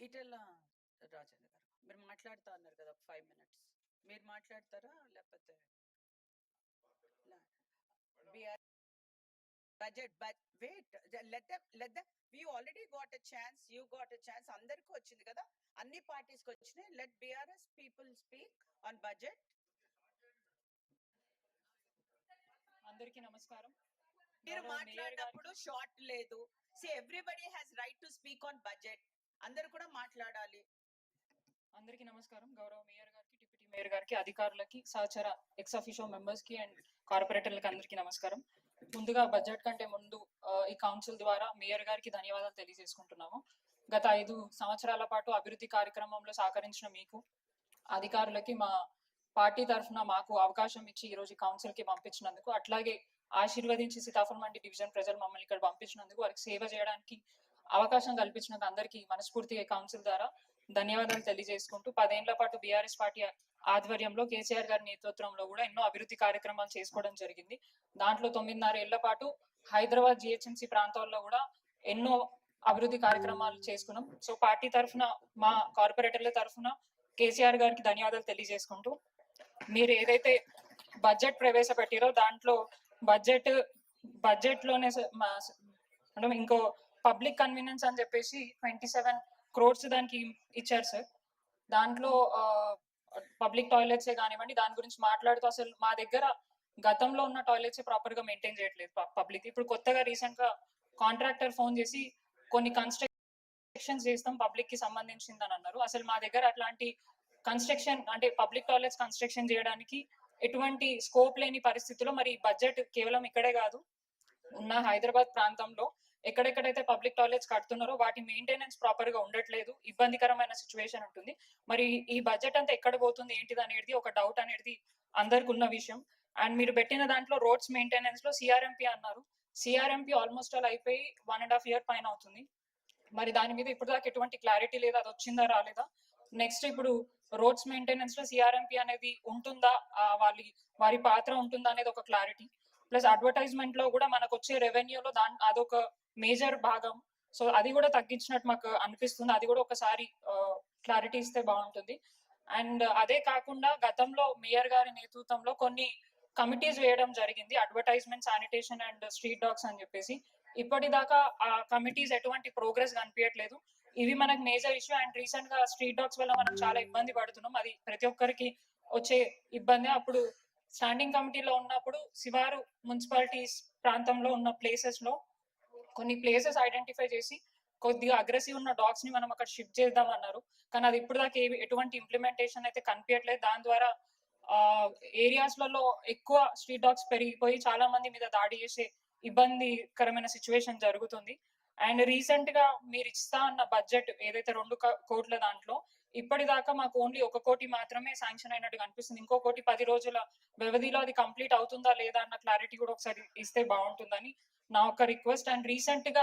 ఈటెల రాజేంద్ర గారు మీరు మాట్లాడుతా అన్నారు కదా 5 minutes. మీరు మాట్లాడతారా లేకపోతే budget wait let them we already got a chance, you got a chance, అందరికి వచ్చింది కదా, అన్ని పార్టీస్కి వచ్చినాయి. Let BRS people speak on budget. అందరికీ నమస్కారం. మీరు మాట్లాడినప్పుడు షార్ట్ లేదు. See everybody has right to speak on budget. అందరూ కూడా మాట్లాడాలి. అందరికీ నమస్కారం. గౌరవ మేయర్ గారికి, డిప్యూటీ మేయర్ గారికి, అధికారులకి, సహచర ఎక్స్ అఫీషియో మెంబర్స్ కి అండ్ కార్పొరేటర్లకి అందరికీ నమస్కారం. ముందుగా బడ్జెట్ కంటే ముందు ఈ కౌన్సిల్ ద్వారా మేయర్ గారికి ధన్యవాదాలు తెలియజేసుకుంటున్నాము. గత 5 సంవత్సరాల పాటు అభివృద్ధి కార్యక్రమంలో సహకరించిన మీకు, అధికారులకి మా పార్టీ తరఫున మాకు అవకాశం ఇచ్చి ఈ రోజు కౌన్సిల్ కి పంపించినందుకు, అట్లాగే ఆశీర్వదించి సీతాఫల్ మండి డివిజన్ ప్రజలు మమ్మల్ని ఇక్కడ పంపించినందుకు, వారికి సేవ చేయడానికి అవకాశం కల్పించినందుకు అందరికీ మనస్ఫూర్తిగా కౌన్సిల్ ద్వారా ధన్యవాదాలు తెలియజేసుకుంటూ, 10 ఏళ్ల పాటు బీఆర్ఎస్ పార్టీ ఆధ్వర్యంలో కేసీఆర్ గారి నేతృత్వంలో కూడా ఎన్నో అభివృద్ధి కార్యక్రమాలు చేసుకోవడం జరిగింది. దాంట్లో 9.5 ఏళ్ల పాటు హైదరాబాద్ జిహెచ్ఎంసీ ప్రాంతాల్లో కూడా ఎన్నో అభివృద్ధి కార్యక్రమాలు చేసుకున్నాం. సో పార్టీ తరఫున, మా కార్పొరేటర్ల తరఫున కేసీఆర్ గారికి ధన్యవాదాలు తెలియజేసుకుంటూ, మీరు ఏదైతే బడ్జెట్ ప్రవేశపెట్టారో దాంట్లో బడ్జెట్ లోనే అంటే ఇంకో పబ్లిక్ కన్వీనియన్స్ అని చెప్పేసి 27 crores దానికి ఇచ్చారు సార్. దాంట్లో పబ్లిక్ టాయిలెట్స్ కానివ్వండి, దాని గురించి మాట్లాడుతూ అసలు మా దగ్గర గతంలో ఉన్న టాయిలెట్స్ ప్రాపర్ గా మెయింటైన్ చేయట్లేదు పబ్లిక్. ఇప్పుడు కొత్తగా రీసెంట్ గా కాంట్రాక్టర్ ఫోన్ చేసి కొన్ని కన్స్ట్రక్షన్స్ చేస్తాం పబ్లిక్ కి సంబంధించిందని అన్నారు. అసలు మా దగ్గర అట్లాంటి కన్స్ట్రక్షన్ అంటే పబ్లిక్ టాయిలెట్స్ కన్స్ట్రక్షన్ చేయడానికి ఎటువంటి స్కోప్ లేని పరిస్థితిలో మరి బడ్జెట్ కేవలం ఇక్కడే కాదు, ఉన్న హైదరాబాద్ ప్రాంతంలో ఎక్కడెక్కడైతే పబ్లిక్ టాయిలెట్స్ కడుతున్నారో వాటి మెయింటెనెన్స్ ప్రాపర్ గా ఉండట్లేదు, ఇబ్బందికరమైన సిచ్యువేషన్ ఉంటుంది. మరి ఈ బడ్జెట్ అంతా ఎక్కడ పోతుంది ఏంటిది అనేది ఒక డౌట్ అనేది అందరికి ఉన్న విషయం. అండ్ మీరు పెట్టిన దాంట్లో రోడ్స్ మెయింటెనెన్స్ లో సిఆర్ఎంపీ అన్నారు. సిఆర్ఎంపీ ఆల్మోస్ట్ ఆల్ అయిపోయి 1.5 year పైన అవుతుంది. మరి దాని మీద ఇప్పుడు దాకా ఎటువంటి క్లారిటీ లేదు, అది వచ్చిందా రాలేదా. నెక్స్ట్ ఇప్పుడు రోడ్స్ మెయింటెనెన్స్ లో సిఆర్ఎంపీ అనేది ఉంటుందా, వారి పాత్ర ఉంటుందా అనేది ఒక క్లారిటీ. ప్లస్ అడ్వర్టైజ్మెంట్ లో కూడా మనకు వచ్చే రెవెన్యూలో అదొక మేజర్ భాగం. సో అది కూడా తగ్గించినట్టు మాకు అనిపిస్తుంది. అది కూడా ఒకసారి క్లారిటీ ఇస్తే బాగుంటుంది. అండ్ అదే కాకుండా గతంలో మేయర్ గారి నేతృత్వంలో కొన్ని కమిటీస్ వేయడం జరిగింది, advertisement, sanitation and street dogs అని చెప్పేసి. ఇప్పటిదాకా ఆ కమిటీస్ ఎటువంటి ప్రోగ్రెస్ కనిపించట్లేదు. ఇవి మనకు మేజర్ ఇష్యూ. అండ్ రీసెంట్ గా స్ట్రీట్ డాగ్స్ వల్ల మనం చాలా ఇబ్బంది పడుతున్నాం, అది ప్రతి ఒక్కరికి వచ్చే ఇబ్బంది. అప్పుడు స్టాండింగ్ కమిటీలో ఉన్నప్పుడు శివారు మున్సిపాలిటీస్ ప్రాంతంలో ఉన్న ప్లేసెస్ లో కొన్ని ప్లేసెస్ ఐడెంటిఫై చేసి కొద్దిగా అగ్రెసివ్ ఉన్న డాగ్స్ ని మనం అక్కడ షిఫ్ట్ చేద్దాం అన్నారు. కానీ అది ఇప్పుడు దాకా ఎటువంటి ఇంప్లిమెంటేషన్ అయితే కనిపించట్లేదు. దాని ద్వారా ఏరియాస్లలో ఎక్కువ స్ట్రీట్ డాగ్స్ పెరిగిపోయి చాలా మంది మీద దాడి చేసే ఇబ్బందికరమైన సిచ్యువేషన్ జరుగుతుంది. అండ్ రీసెంట్ గా మీరు ఇస్తా అన్న బడ్జెట్ ఏదైతే 2 కోట్ల దాంట్లో ఇప్పటిదాకా మాకు ఓన్లీ 1 కోటి మాత్రమే శాంక్షన్ అయినట్టు కనిపిస్తుంది. ఇంకో కోటి 10 రోజుల వ్యవధిలో అది కంప్లీట్ అవుతుందా లేదా అన్న క్లారిటీ కూడా ఒకసారి ఇస్తే బాగుంటుందని నా ఒక రిక్వెస్ట్. అండ్ రీసెంట్ గా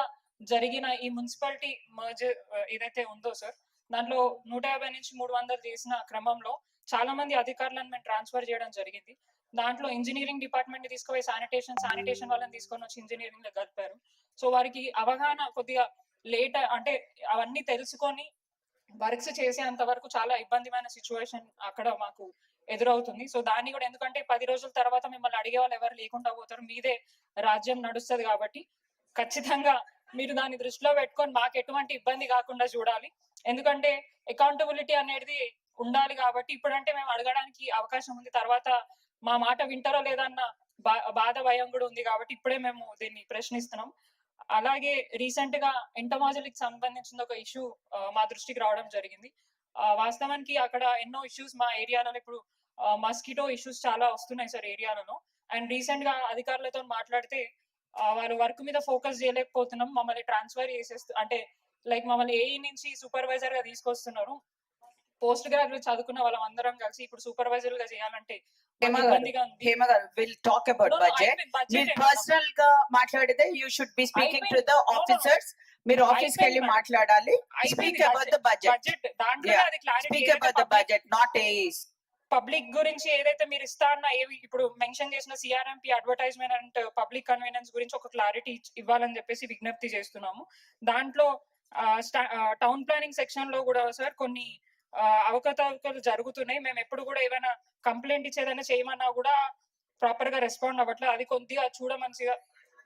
జరిగిన ఈ మున్సిపాలిటీ మర్జర్ ఏదైతే ఉందో సార్, దాంట్లో 150 నుంచి 300 చేసిన క్రమంలో చాలా మంది అధికారులను మేము ట్రాన్స్ఫర్ చేయడం జరిగింది. దాంట్లో ఇంజనీరింగ్ డిపార్ట్మెంట్ ని తీసుకుపోయి శానిటేషన్ వాళ్ళని తీసుకొని వచ్చి ఇంజనీరింగ్ లో కలిపారు. సో వారికి అవగాహన కొద్దిగా లేట్, అంటే అవన్నీ తెలుసుకొని వర్క్స్ చేసేంత వరకు చాలా ఇబ్బందిమైన సిచ్యువేషన్ అక్కడ మాకు ఎదురవుతుంది. సో దాన్ని కూడా, ఎందుకంటే 10 రోజుల తర్వాత మిమ్మల్ని అడిగే వాళ్ళు ఎవరు లేకుండా పోతారు, మీదే రాజ్యం నడుస్తుంది కాబట్టి ఖచ్చితంగా మీరు దాన్ని దృష్టిలో పెట్టుకొని మాకు ఎటువంటి ఇబ్బంది కాకుండా చూడాలి. ఎందుకంటే అకౌంటబిలిటీ అనేది ఉండాలి కాబట్టి ఇప్పుడంటే మేము అడగడానికి అవకాశం ఉంది, తర్వాత మా మాట వింటారో లేదా అన్న బాధ భయం కూడా ఉంది కాబట్టి ఇప్పుడే మేము దీన్ని ప్రశ్నిస్తున్నాం. అలాగే రీసెంట్ గా ఎంటమాలజీకి సంబంధించిన ఒక ఇష్యూ మా దృష్టికి రావడం జరిగింది. వాస్తవానికి అక్కడ ఎన్నో ఇష్యూస్ మా ఏరియాలో ఇప్పుడు మస్కిటో ఇష్యూస్ చాలా వస్తున్నాయి సార్ ఏరియాలలో. అండ్ రీసెంట్ గా అధికారులతో మాట్లాడితే వాళ్ళు వర్క్ మీద ఫోకస్ చేయలేకపోతున్నాం, మమ్మల్ని ట్రాన్స్ఫర్ చేసేస్తూ, అంటే లైక్ మమ్మల్ని ఏఈ నుంచి సూపర్వైజర్ గా తీసుకొస్తున్నారు. పోస్ట్ గ్రాడ్యుయేట్ చదువుకున్న వాళ్ళం అందరం కలిసి ఇప్పుడు సూపర్వైజర్ గా చేయాలంటే హేమ గారు విల్ టాక్ అబౌట్ బడ్జెట్. మీరు పర్సనల్ గా మాట్లాడితే you should be speaking to the officers. మీరు ఆఫీస్ కి వెళ్ళి మాట్లాడాలి. Speak about the budget. Speak about the budget, not AEs. Public గురించి ఏదైతే మీరు ఇస్తా అన్న ఇప్పుడు మెన్షన్ చేసిన CRMP, advertisement and public convenience గురించి ఒక క్లారిటీ ఇవ్వాలని చెప్పేసి విజ్ఞప్తి చేస్తున్నాము. దాంట్లో టౌన్ ప్లానింగ్ సెక్షన్ లో కూడా సార్ కొన్ని అవకతవకలు జరుగుతున్నాయి. మేము ఎప్పుడు కూడా ఏమైనా కంప్లైంట్ ఇచ్చేదైనా చేయమన్నా కూడా ప్రాపర్ గా రెస్పాండ్ అవ్వట్లేదు. అది కొద్దిగా చూడమనిగా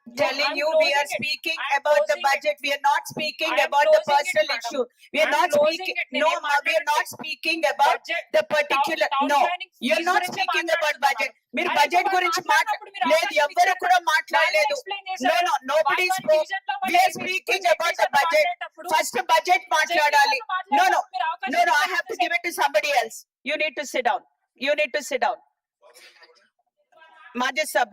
telling I'm you we are closing it. speaking I'm about the closing it. budget. We are not speaking I am about the closing it, personal madam. issue. We are I am not closing speaking. it. No, నేను ma, we are not speaking about Budget. the particular. Town No, planning you are fees not గురించే speaking about మాట్లాడుతున్నా budget. madam. మీరు అయితే budget వాళ్ళు గురించి మాట్లాడినప్పుడు మీరు లేదు, అవకాశం ఎవ్వరు ఇచ్చారు. కూడా వాళ్ళే మాట్లాడలేదు. explain No, చేశారు. no, nobody వాళ్ళ spoke. division లో We are వాళ్ళు speaking JP about the sir budget. మాట్లాడేటప్పుడు First budget మాట్లాడాలి. JP సార్ No, no, మాట్లాడేటప్పుడు మీరు అవకాశం no, no. I ఇచ్చారు. have to give it to somebody else. You need to sit down. You need to sit down. Majid sir.